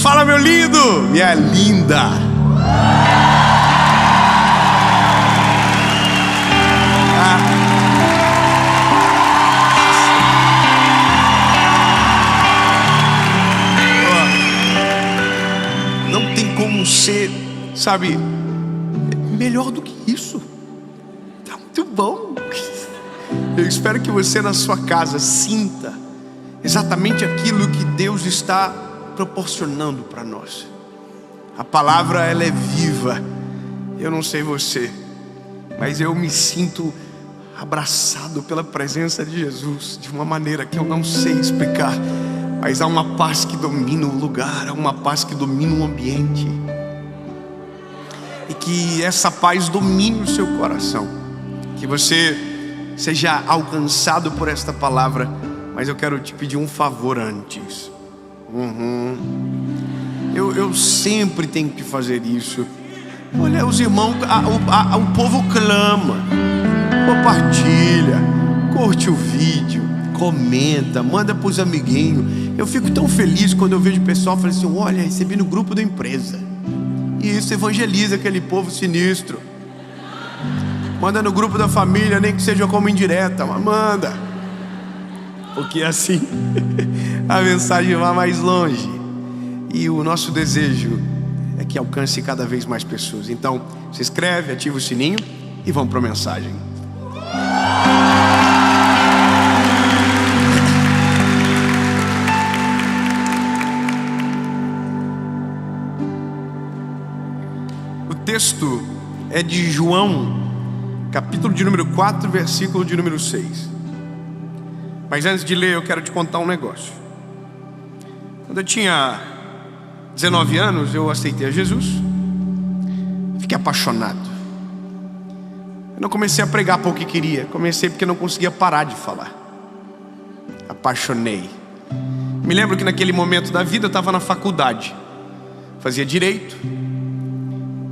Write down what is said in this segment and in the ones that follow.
Fala, meu lindo, minha linda. Não tem como ser, sabe, melhor do que isso. Tá muito bom. Eu espero que você na sua casa sinta exatamente aquilo que Deus está proporcionando para nós. A palavra, ela é viva. Eu não sei você, mas eu me sinto abraçado pela presença de Jesus de uma maneira que eu não sei explicar. Mas há uma paz que domina o lugar, há uma paz que domina o ambiente, e que essa paz domine o seu coração, que você seja alcançado por esta palavra. Mas eu quero te pedir um favor antes. Eu sempre tenho que fazer isso. Olha, os irmãos, o povo clama. Compartilha, curte o vídeo, comenta, manda para os amiguinhos. Eu fico tão feliz quando eu vejo o pessoal falando assim: olha, recebi no grupo da empresa. E isso evangeliza aquele povo sinistro. Manda no grupo da família, nem que seja como indireta, mas manda, porque assim a mensagem vai mais longe. E o nosso desejo é que alcance cada vez mais pessoas. Então, se inscreve, ativa o sininho e vamos para a mensagem. O texto é de João, capítulo de número 4, versículo de número 6. Mas antes de ler, eu quero te contar um negócio. Quando eu tinha 19 anos, eu aceitei a Jesus. Fiquei apaixonado. Eu não comecei a pregar porque queria, comecei porque não conseguia parar de falar. Apaixonei. Me lembro que naquele momento da vida eu estava na faculdade, fazia direito,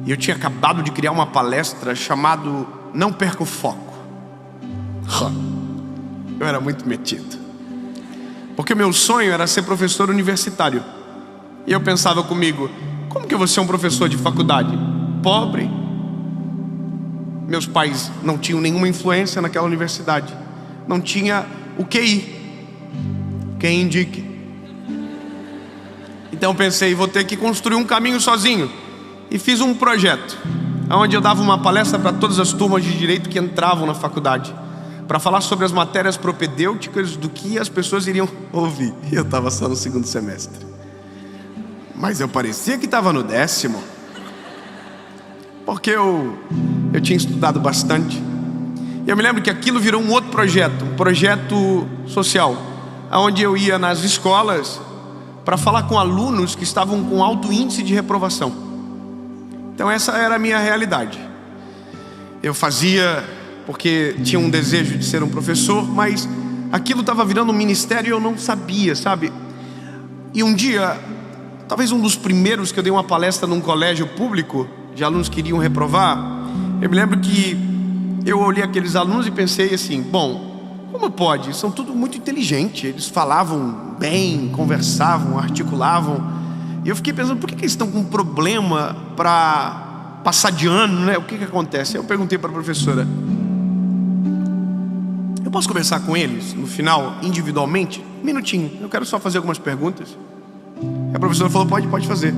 e eu tinha acabado de criar uma palestra chamada Não Perca o Foco. Eu era muito metido, porque meu sonho era ser professor universitário. E eu pensava comigo: como que eu vou ser um professor de faculdade? Pobre. Meus pais não tinham nenhuma influência naquela universidade. Não tinha o QI, quem indique. Então eu pensei: vou ter que construir um caminho sozinho. E fiz um projeto onde eu dava uma palestra para todas as turmas de direito que entravam na faculdade, para falar sobre as matérias propedêuticas do que as pessoas iriam ouvir. E eu estava só no segundo semestre, mas eu parecia que estava no 10º, porque eu tinha estudado bastante. E eu me lembro que aquilo virou um outro projeto, um projeto social, onde eu ia nas escolas para falar com alunos que estavam com alto índice de reprovação. Então essa era a minha realidade. Eu fazia porque tinha um desejo de ser um professor, mas aquilo estava virando um ministério e eu não sabia, sabe? E um dia, talvez um dos primeiros, que eu dei uma palestra num colégio público de alunos que iriam reprovar, eu me lembro que eu olhei aqueles alunos e pensei assim: bom, como pode? São tudo muito inteligentes, eles falavam bem, conversavam, articulavam. E eu fiquei pensando: por que eles estão com problema para passar de ano, né? O que acontece? Eu perguntei para a professora: eu posso conversar com eles no final, individualmente? Um minutinho, eu quero só fazer algumas perguntas. A professora falou: pode fazer.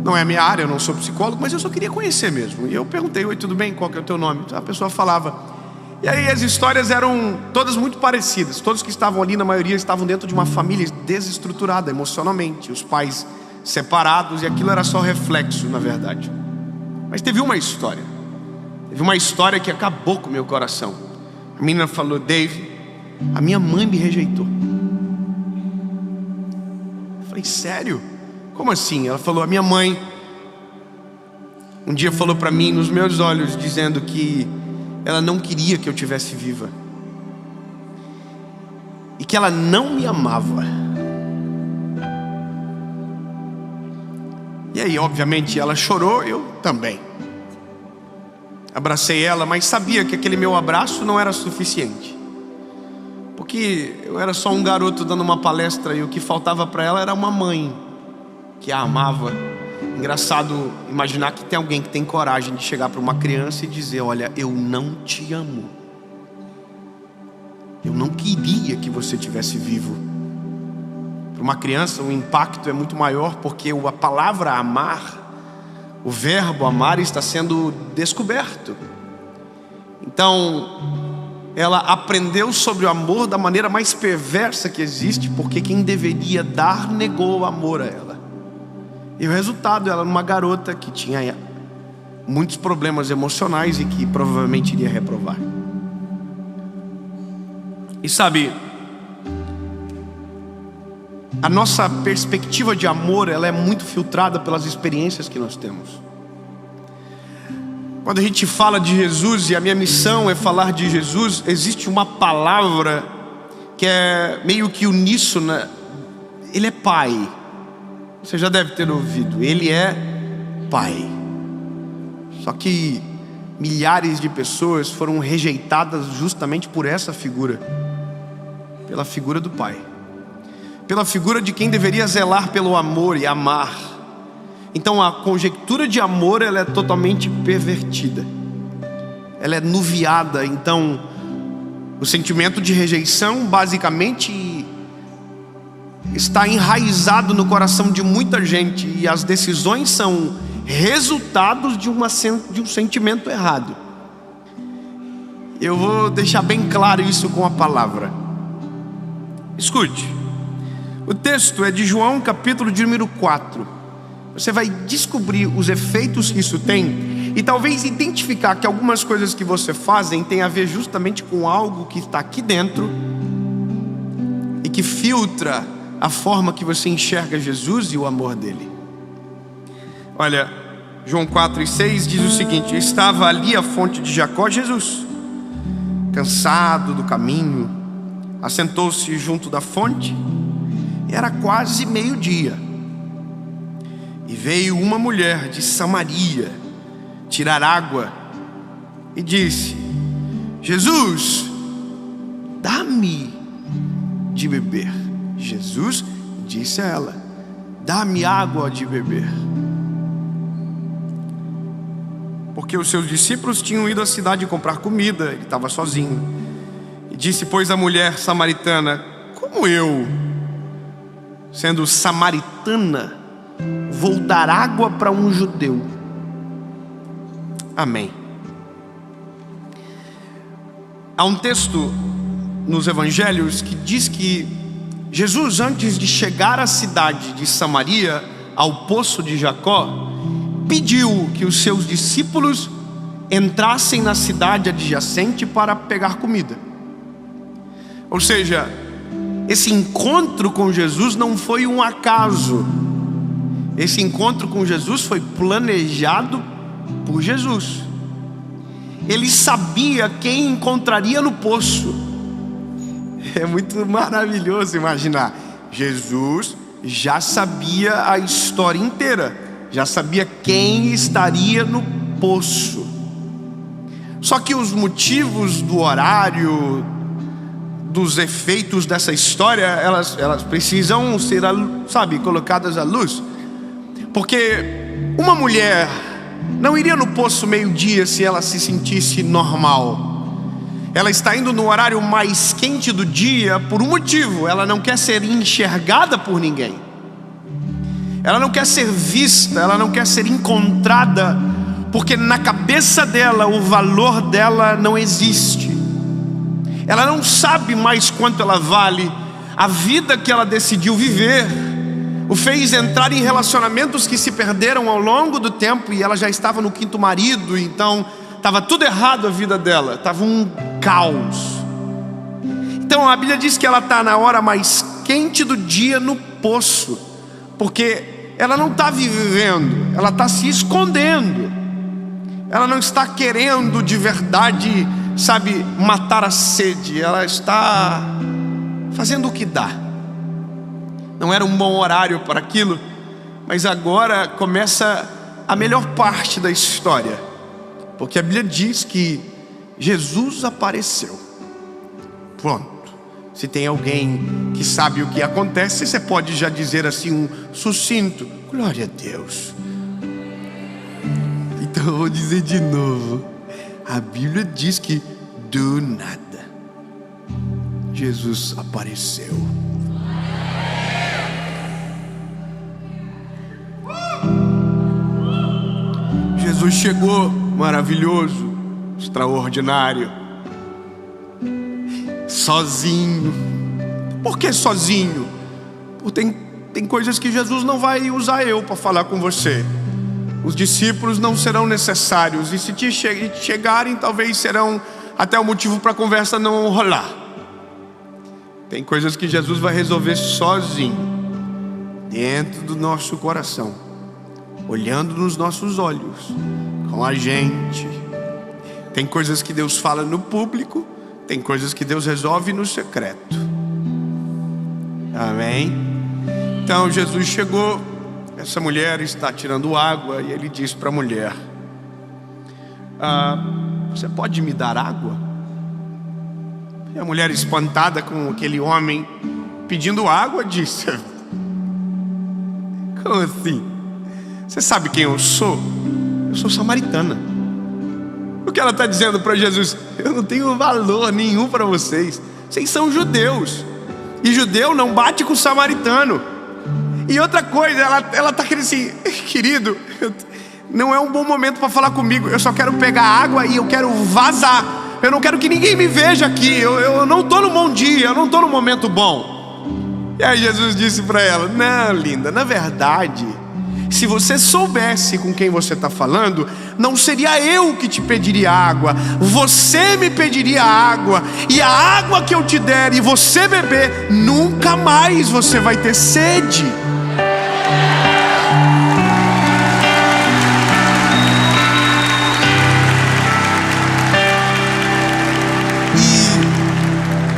Não é a minha área, eu não sou psicólogo, mas eu só queria conhecer mesmo. E eu perguntei: oi, tudo bem? Qual que é o teu nome? A pessoa falava. E aí as histórias eram todas muito parecidas. Todos que estavam ali, na maioria, estavam dentro de uma família desestruturada emocionalmente, os pais separados, e aquilo era só reflexo, na verdade. Mas teve uma história que acabou com o meu coração. A menina falou: Dave, a minha mãe me rejeitou. Eu falei: sério? Como assim? Ela falou: a minha mãe um dia falou para mim nos meus olhos, dizendo que ela não queria que eu tivesse viva, e que ela não me amava. E aí, obviamente, ela chorou, eu também. Abracei ela, mas sabia que aquele meu abraço não era suficiente, porque eu era só um garoto dando uma palestra, e o que faltava para ela era uma mãe. que a amava. Engraçado imaginar que tem alguém que tem coragem de chegar para uma criança e dizer: olha, eu não te amo. Eu não queria que você estivesse vivo. Para uma criança o impacto é muito maior, porque a palavra amar, o verbo amar, está sendo descoberto. Então ela aprendeu sobre o amor da maneira mais perversa que existe, porque quem deveria dar negou o amor a ela. E o resultado, ela era uma garota que tinha muitos problemas emocionais e que provavelmente iria reprovar. E sabe, a nossa perspectiva de amor, ela é muito filtrada pelas experiências que nós temos. Quando a gente fala de Jesus, e a minha missão é falar de Jesus, existe uma palavra que é meio que uníssona. Ele é Pai. Você já deve ter ouvido. Ele é Pai. Só que milhares de pessoas foram rejeitadas justamente por essa figura. Pela figura do Pai. Pela figura de quem deveria zelar pelo amor e amar. Então a conjectura de amor, ela é totalmente pervertida. Ela é nuviada. Então o sentimento de rejeição basicamente está enraizado no coração de muita gente. E as decisões são resultados de um sentimento errado. Eu vou deixar bem claro isso com a palavra. Escute. O texto é de João, capítulo de número 4. Você vai descobrir os efeitos que isso tem e talvez identificar que algumas coisas que você fazem tem a ver justamente com algo que está aqui dentro e que filtra a forma que você enxerga Jesus e o amor dele. Olha, João 4:6 diz o seguinte: estava ali a fonte de Jacó. Jesus, cansado do caminho, assentou-se junto da fonte. Era quase meio-dia. E veio uma mulher de Samaria tirar água e disse: Jesus, dá-me de beber. Jesus disse a ela: dá-me água de beber. Porque os seus discípulos tinham ido à cidade comprar comida, ele estava sozinho. E disse, pois, a mulher samaritana: como eu, sendo samaritana, vou dar água para um judeu? Amém. Há um texto nos evangelhos que diz que Jesus, antes de chegar à cidade de Samaria, ao poço de Jacó, pediu que os seus discípulos entrassem na cidade adjacente para pegar comida. Ou seja, esse encontro com Jesus não foi um acaso. Esse encontro com Jesus foi planejado por Jesus. Ele sabia quem encontraria no poço. É muito maravilhoso imaginar. Jesus já sabia a história inteira. Já sabia quem estaria no poço. Só que os motivos do horário, dos efeitos dessa história, elas precisam ser, colocadas à luz. Porque uma mulher não iria no poço meio-dia se ela se sentisse normal. Ela está indo no horário mais quente do dia por um motivo. Ela não quer ser enxergada por ninguém. Ela não quer ser vista, ela não quer ser encontrada, porque na cabeça dela o valor dela não existe. Ela não sabe mais quanto ela vale. A vida que ela decidiu viver o fez entrar em relacionamentos que se perderam ao longo do tempo, e ela já estava no 5º marido, então estava tudo errado a vida dela, estava um caos. Então a Bíblia diz que ela está na hora mais quente do dia no poço, porque ela não está vivendo, ela está se escondendo. Ela não está querendo de verdade, matar a sede. Ela está fazendo o que dá. Não era um bom horário para aquilo, mas agora começa a melhor parte da história, porque a Bíblia diz que Jesus apareceu. Pronto. Se tem alguém que sabe o que acontece, você pode já dizer assim um sucinto: Glória a Deus. Então eu vou dizer de novo. A Bíblia diz que do nada Jesus apareceu. Jesus chegou maravilhoso, extraordinário, sozinho. Por que sozinho? Porque tem coisas que Jesus não vai usar eu para falar com você. Os discípulos não serão necessários, e se chegarem, talvez serão até o motivo para a conversa não rolar. Tem coisas que Jesus vai resolver sozinho, dentro do nosso coração, olhando nos nossos olhos, com a gente. Tem coisas que Deus fala no público, tem coisas que Deus resolve no secreto. Amém? Então Jesus chegou. Essa mulher está tirando água e ele disse para a mulher: você pode me dar água? E a mulher, espantada com aquele homem pedindo água, disse: como assim? Você sabe quem eu sou? Eu sou samaritana. O que ela está dizendo para Jesus? Eu não tenho valor nenhum para vocês. Vocês são judeus, e judeu não bate com samaritano. E outra coisa, ela está querendo assim: querido, não é um bom momento para falar comigo. Eu só quero pegar água e eu quero vazar. Eu não quero que ninguém me veja aqui. Eu não estou no bom dia, eu não estou no momento bom. E aí Jesus disse para ela: não, linda, na verdade, se você soubesse com quem você está falando, não seria eu que te pediria água, você me pediria água. E a água que eu te der e você beber, nunca mais você vai ter sede.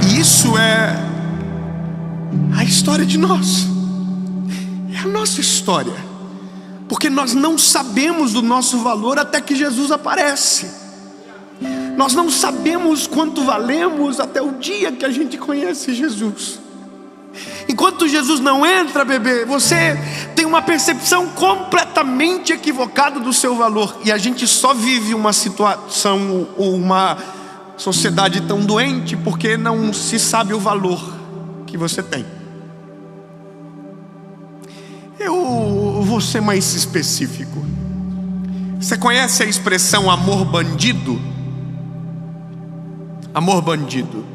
E isso é a história de nós. É a nossa história. Porque nós não sabemos do nosso valor até que Jesus aparece. Nós não sabemos quanto valemos até o dia que a gente conhece Jesus. Enquanto Jesus não entra, bebê, você tem uma percepção completamente equivocada do seu valor. E a gente só vive uma situação, uma sociedade tão doente porque não se sabe o valor que você tem. Eu vou ser mais específico. Você conhece a expressão amor bandido? Amor bandido.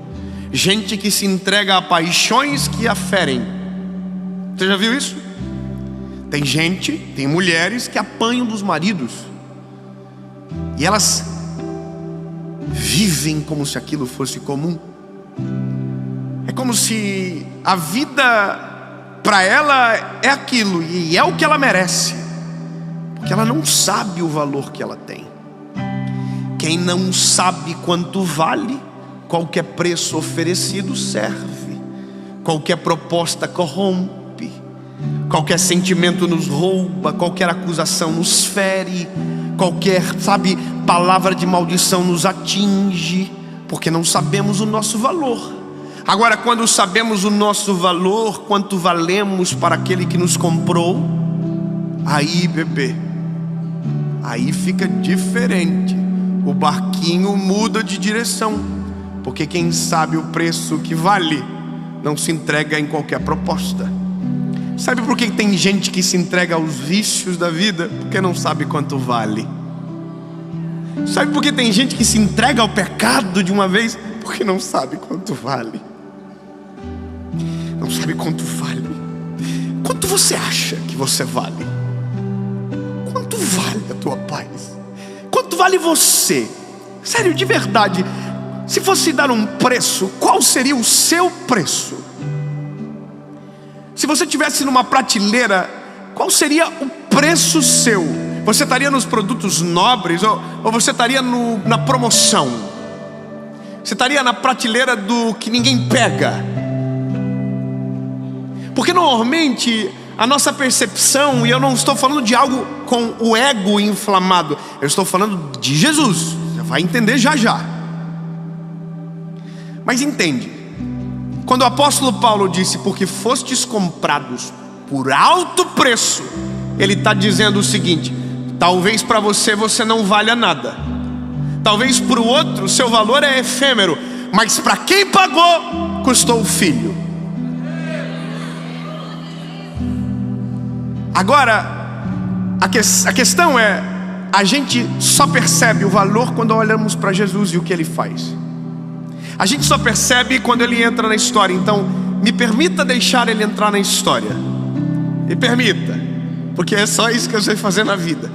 Gente que se entrega a paixões que a ferem. Você já viu isso? Tem gente, tem mulheres que apanham dos maridos, e elas vivem como se aquilo fosse comum. É como se a vida para ela é aquilo, e é o que ela merece, porque ela não sabe o valor que ela tem. Quem não sabe quanto vale, qualquer preço oferecido serve, qualquer proposta corrompe, qualquer sentimento nos rouba, qualquer acusação nos fere, qualquer, palavra de maldição nos atinge, porque não sabemos o nosso valor. Agora, quando sabemos o nosso valor, quanto valemos para aquele que nos comprou, aí, bebê, aí fica diferente. O barquinho muda de direção, porque quem sabe o preço que vale não se entrega em qualquer proposta. Sabe por que tem gente que se entrega aos vícios da vida? Porque não sabe quanto vale. Sabe por que tem gente que se entrega ao pecado de uma vez? Porque não sabe quanto vale. Não sabe quanto vale. Quanto você acha que você vale? Quanto vale a tua paz? Quanto vale você? Sério, de verdade, se fosse dar um preço, qual seria o seu preço? Se você estivesse numa prateleira, qual seria o preço seu? Você estaria nos produtos nobres, ou você estaria na promoção? Você estaria na prateleira do que ninguém pega? Porque normalmente a nossa percepção, e eu não estou falando de algo com o ego inflamado, eu estou falando de Jesus. Você vai entender já já. Mas entende, quando o apóstolo Paulo disse: porque fostes comprados por alto preço, Ele está dizendo o seguinte: talvez para você não valha nada, talvez para o outro seu valor é efêmero, mas para quem pagou, custou o filho. Agora, a questão é, a gente só percebe o valor quando olhamos para Jesus e o que Ele faz. A gente só percebe quando Ele entra na história. Então, me permita deixar Ele entrar na história. Me permita, porque é só isso que eu sei fazer na vida.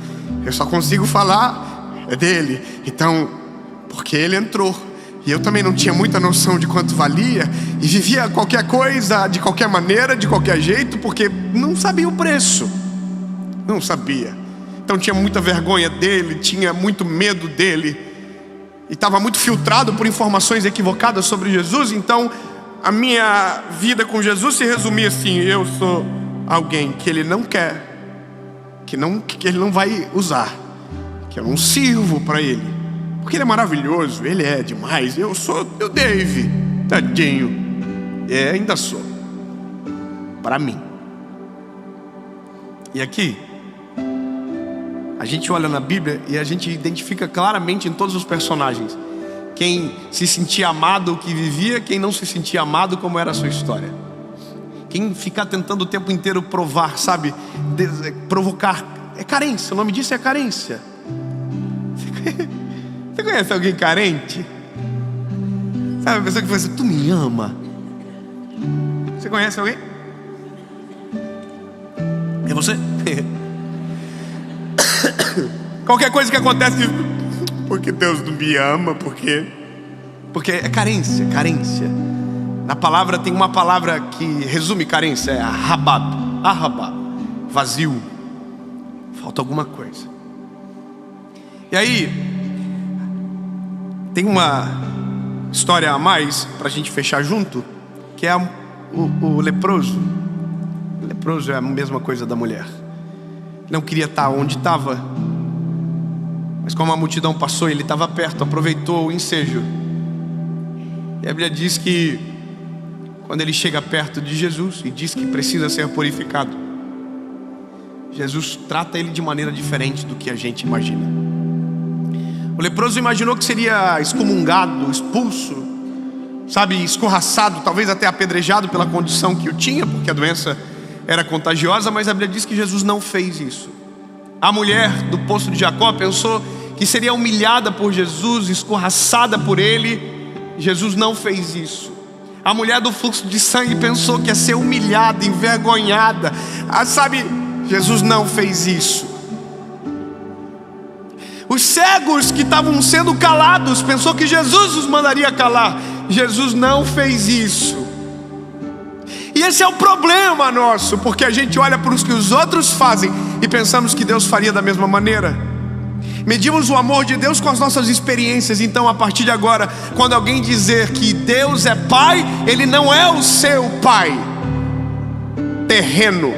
Eu só consigo falar dele. Então, porque Ele entrou, e eu também não tinha muita noção de quanto valia, e vivia qualquer coisa, de qualquer maneira, de qualquer jeito, porque não sabia o preço. Não sabia. Então tinha muita vergonha dele, tinha muito medo dele, e estava muito filtrado por informações equivocadas sobre Jesus. Então a minha vida com Jesus se resumia assim: eu sou alguém que Ele não quer, que Ele não vai usar, que eu não sirvo para Ele, porque Ele é maravilhoso, Ele é demais. Eu sou o Dave, tadinho. Ainda sou, para mim. E aqui a gente olha na Bíblia e a gente identifica claramente em todos os personagens quem se sentia amado, o que vivia, quem não se sentia amado, como era a sua história. Quem ficar tentando o tempo inteiro provar, sabe, provocar, é carência. O nome disso é carência. Você conhece alguém carente? Sabe, a pessoa que fala assim: tu me ama. Você conhece alguém? É você? Qualquer coisa que acontece, porque Deus não me ama, porque é carência. Na palavra tem uma palavra que resume carência, é arrabab, vazio, falta alguma coisa. E aí tem uma história a mais para a gente fechar junto, que é o leproso. O leproso é a mesma coisa da mulher. Não queria estar onde estava, mas como a multidão passou, ele estava perto, aproveitou o ensejo. E a Bíblia diz que quando ele chega perto de Jesus e diz que precisa ser purificado, Jesus trata ele de maneira diferente do que a gente imagina. O leproso imaginou que seria excomungado, expulso, sabe, escorraçado, talvez até apedrejado pela condição que o tinha, porque a doença era contagiosa. Mas a Bíblia diz que Jesus não fez isso. A mulher do poço de Jacó pensou que seria humilhada por Jesus, escorraçada por ele. Jesus não fez isso. A mulher do fluxo de sangue pensou que ia ser humilhada, envergonhada, sabe, Jesus não fez isso. Os cegos que estavam sendo calados pensou que Jesus os mandaria calar. Jesus não fez isso. E esse é o problema nosso, porque a gente olha para os que os outros fazem e pensamos que Deus faria da mesma maneira. Medimos o amor de Deus com as nossas experiências. Então, a partir de agora, quando alguém dizer que Deus é pai, Ele não é o seu pai terreno.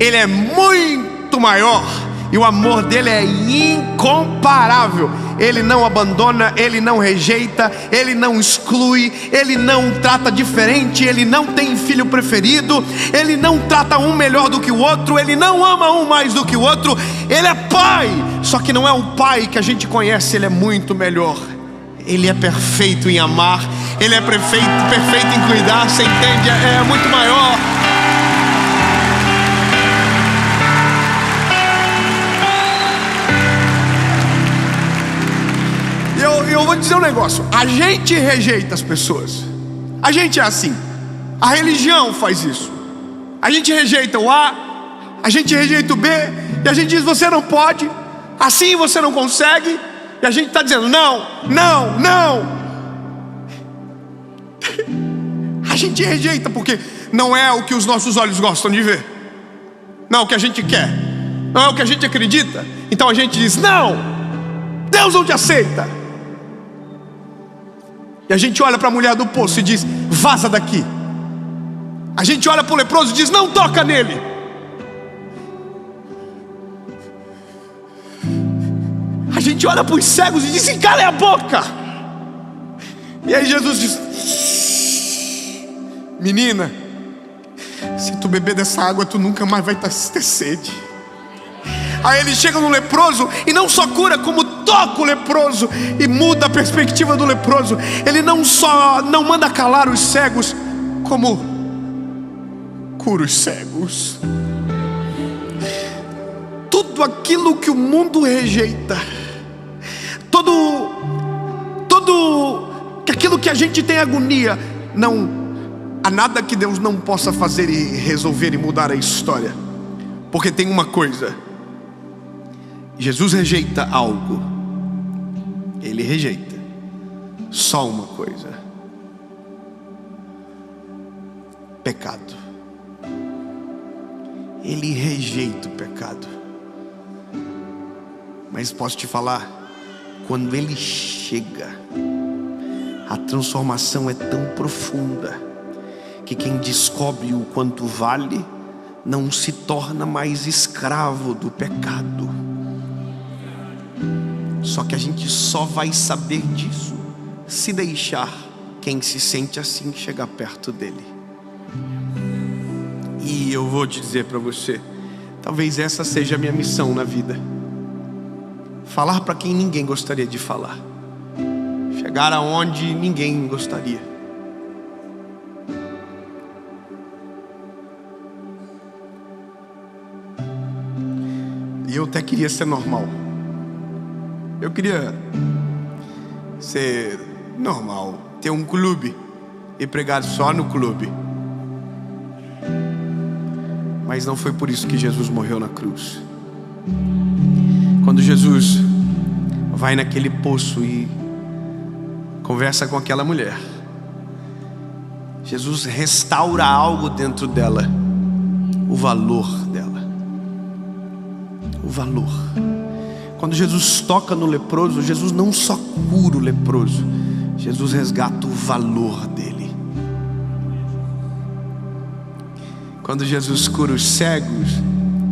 Ele é muito maior, e o amor dele é incomparável. Ele não abandona, Ele não rejeita, Ele não exclui, Ele não trata diferente, Ele não tem filho preferido, Ele não trata um melhor do que o outro, Ele não ama um mais do que o outro. Ele é pai, só que não é o pai que a gente conhece. Ele é muito melhor. Ele é perfeito em amar, Ele é perfeito em cuidar, você entende? É muito maior. Eu vou dizer um negócio: a gente rejeita as pessoas. A gente é assim. A religião faz isso. A gente rejeita o A, a gente rejeita o B, e a gente diz: você não pode, assim você não consegue. E a gente está dizendo: não. A gente rejeita porque não é o que os nossos olhos gostam de ver, não é o que a gente quer, não é o que a gente acredita. Então a gente diz: não, Deus não te aceita. E a gente olha para a mulher do poço e diz: vaza daqui. A gente olha para o leproso e diz: não toca nele. A gente olha para os cegos e diz: cala a boca. E aí Jesus diz: menina, se tu beber dessa água, tu nunca mais vai ter sede. Aí ele chega no leproso e não só cura, como toca o leproso e muda a perspectiva do leproso. Ele não só não manda calar os cegos, como cura os cegos. Tudo aquilo que o mundo rejeita, aquilo que a gente tem agonia, não há nada que Deus não possa fazer e resolver e mudar a história. Porque tem uma coisa: Jesus rejeita algo. Ele rejeita só uma coisa: pecado. Ele rejeita o pecado. Mas posso te falar, quando ele chega, a transformação é tão profunda que quem descobre o quanto vale não se torna mais escravo do pecado. Só que a gente só vai saber disso se deixar quem se sente assim chegar perto dele. E eu vou te dizer para você, talvez essa seja a minha missão na vida: falar para quem ninguém gostaria de falar, chegar aonde ninguém gostaria. E eu até queria ser normal. Eu queria ser normal, ter um clube e pregar só no clube. Mas não foi por isso que Jesus morreu na cruz. Quando Jesus vai naquele poço e conversa com aquela mulher, Jesus restaura algo dentro dela, o valor dela. O valor. Quando Jesus toca no leproso, Jesus não só cura o leproso, Jesus resgata o valor dele. Quando Jesus cura os cegos,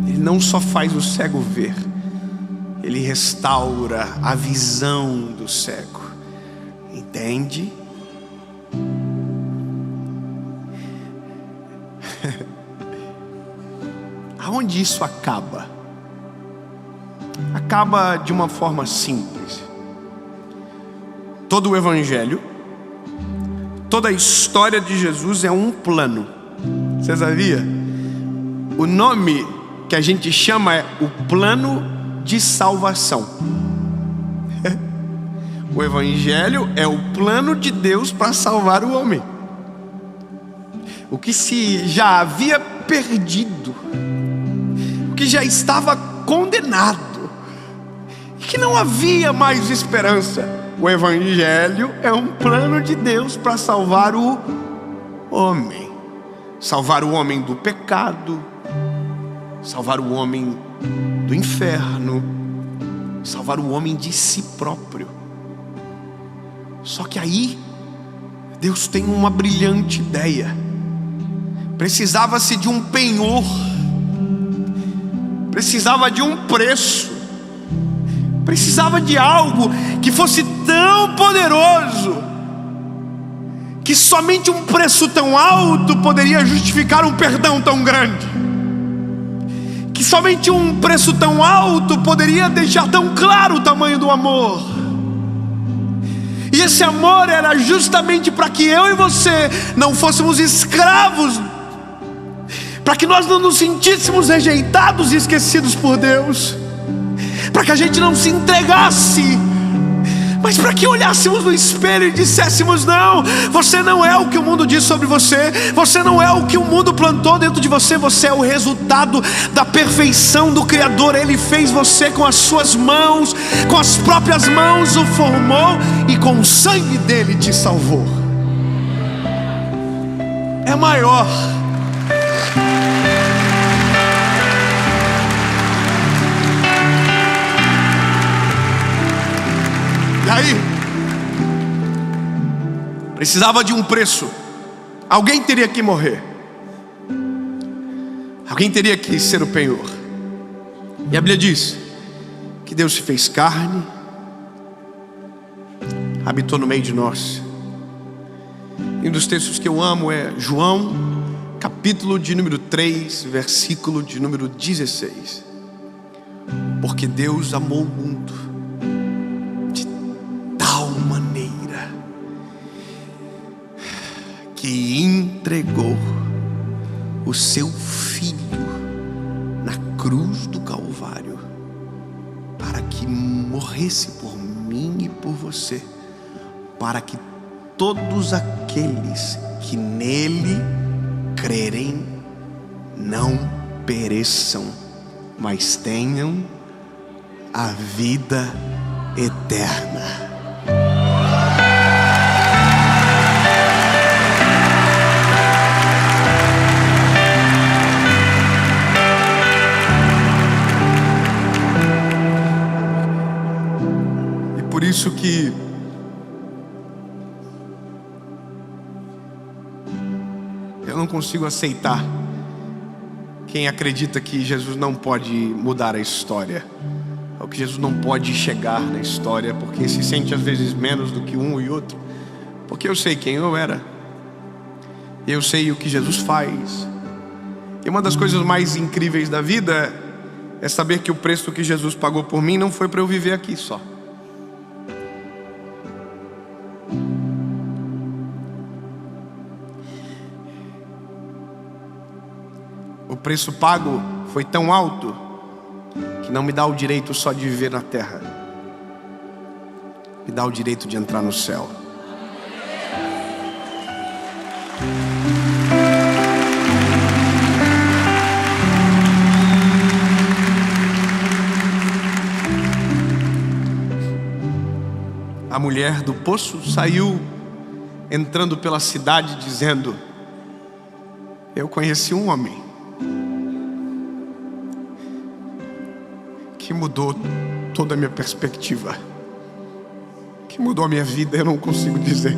ele não só faz o cego ver, ele restaura a visão do cego. Entende? Aonde isso acaba? Acaba de uma forma simples. Todo o evangelho, toda a história de Jesus é um plano. Você sabia? O nome que a gente chama é o plano de salvação. O evangelho é o plano de Deus para salvar o homem. O que se já havia perdido, o que já estava condenado, que não havia mais esperança. O evangelho é um plano de Deus para salvar o homem. Salvar o homem do pecado, salvar o homem do inferno, salvar o homem de si próprio. Só que aí Deus tem uma brilhante ideia. Precisava-se de um penhor, precisava de um preço, precisava de algo que fosse tão poderoso que somente um preço tão alto poderia justificar um perdão tão grande, que somente um preço tão alto poderia deixar tão claro o tamanho do amor. E esse amor era justamente para que eu e você não fôssemos escravos, para que nós não nos sentíssemos rejeitados e esquecidos por Deus, para que a gente não se entregasse, mas para que olhássemos no espelho e disséssemos: não, você não é o que o mundo diz sobre você, você não é o que o mundo plantou dentro de você, você é o resultado da perfeição do Criador. Ele fez você com as suas mãos, com as próprias mãos o formou e com o sangue dele te salvou. É maior. E aí, precisava de um preço. Alguém teria que morrer, alguém teria que ser o penhor. E a Bíblia diz que Deus se fez carne, habitou no meio de nós. E um dos textos que eu amo é João, capítulo de número 3, versículo de número 16. Porque Deus amou o mundo de tal maneira que entregou o seu Filho na cruz do Calvário para que morresse por mim e por você, para que todos aqueles que nele crerem não pereçam, mas tenham a vida eterna. E por isso que eu não consigo aceitar quem acredita que Jesus não pode mudar a história, ou que Jesus não pode chegar na história, porque se sente às vezes menos do que um e outro. Porque eu sei quem eu era, eu sei o que Jesus faz. E uma das coisas mais incríveis da vida é saber que o preço que Jesus pagou por mim não foi para eu viver aqui só. O preço pago foi tão alto que não me dá o direito só de viver na terra, me dá o direito de entrar no céu. A mulher do poço saiu entrando pela cidade dizendo: eu conheci um homem que mudou toda a minha perspectiva, que mudou a minha vida. Eu não consigo dizer.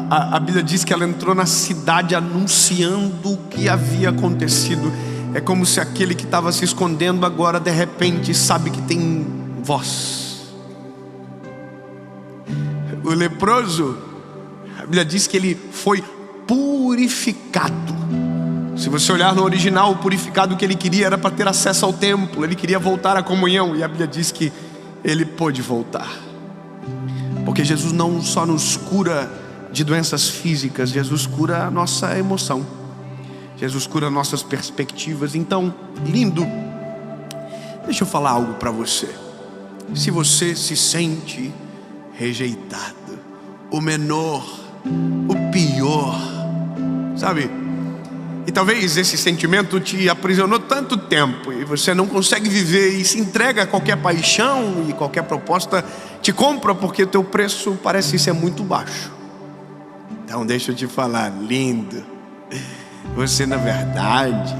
A Bíblia diz que ela entrou na cidade anunciando o que havia acontecido. É como se aquele que estava se escondendo agora de repente sabe que tem voz. O leproso, a Bíblia diz que ele foi purificado. Se você olhar no original, o purificado que ele queria era para ter acesso ao templo. Ele queria voltar à comunhão. E a Bíblia diz que ele pôde voltar. Porque Jesus não só nos cura de doenças físicas, Jesus cura a nossa emoção, Jesus cura nossas perspectivas. Então, lindo, deixa eu falar algo para você. Se você se sente rejeitado, o menor, o pior, sabe? E talvez esse sentimento te aprisionou tanto tempo e você não consegue viver e se entrega a qualquer paixão e qualquer proposta te compra, porque o teu preço parece ser muito baixo. Então deixa eu te falar, lindo, você na verdade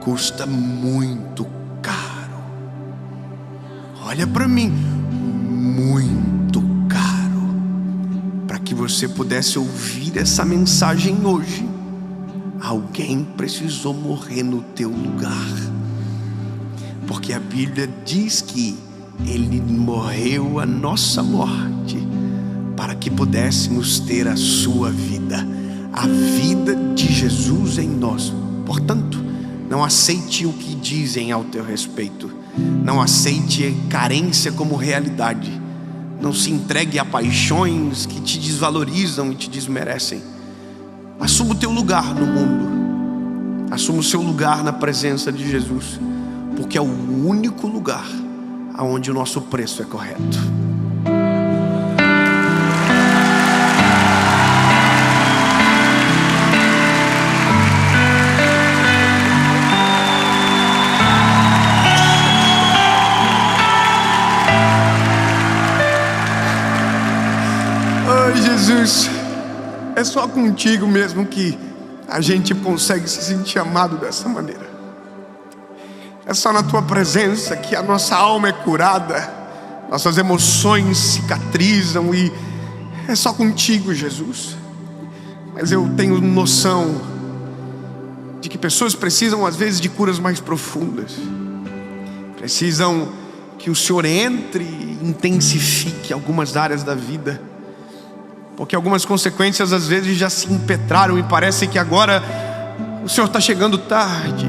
custa muito caro. Olha para mim, muito caro, para que você pudesse ouvir essa mensagem hoje. Alguém precisou morrer no teu lugar, porque a Bíblia diz que Ele morreu a nossa morte para que pudéssemos ter a sua vida, a vida de Jesus em nós. Portanto, não aceite o que dizem ao teu respeito, não aceite carência como realidade, não se entregue a paixões que te desvalorizam e te desmerecem. Assuma o teu lugar no mundo, assuma o seu lugar na presença de Jesus, porque é o único lugar onde o nosso preço é correto. Oh, Jesus, é só contigo mesmo que a gente consegue se sentir amado dessa maneira. É só na tua presença que a nossa alma é curada, nossas emoções cicatrizam, e é só contigo, Jesus. Mas eu tenho noção de que pessoas precisam às vezes de curas mais profundas, precisam que o Senhor entre e intensifique algumas áreas da vida, porque algumas consequências às vezes já se impetraram e parece que agora o Senhor está chegando tarde.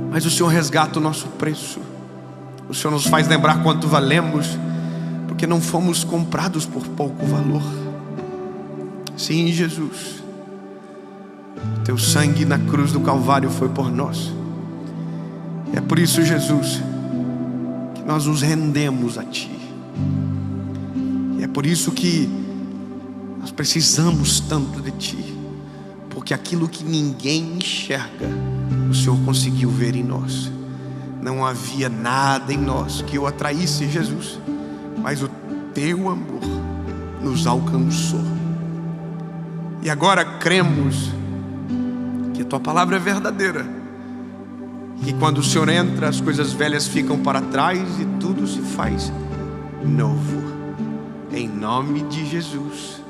Mas o Senhor resgata o nosso preço, O Senhor nos faz lembrar quanto valemos, porque não fomos comprados por pouco valor. Sim, Jesus, teu sangue na cruz do Calvário foi por nós. É por isso, Jesus, que nós nos rendemos a Ti. E é por isso que nós precisamos tanto de Ti, porque aquilo que ninguém enxerga, o Senhor conseguiu ver em nós. Não havia nada em nós que o atraísse, Jesus, mas o Teu amor nos alcançou. E agora cremos que a Tua palavra é verdadeira, que quando o Senhor entra, as coisas velhas ficam para trás e tudo se faz novo. Em nome de Jesus.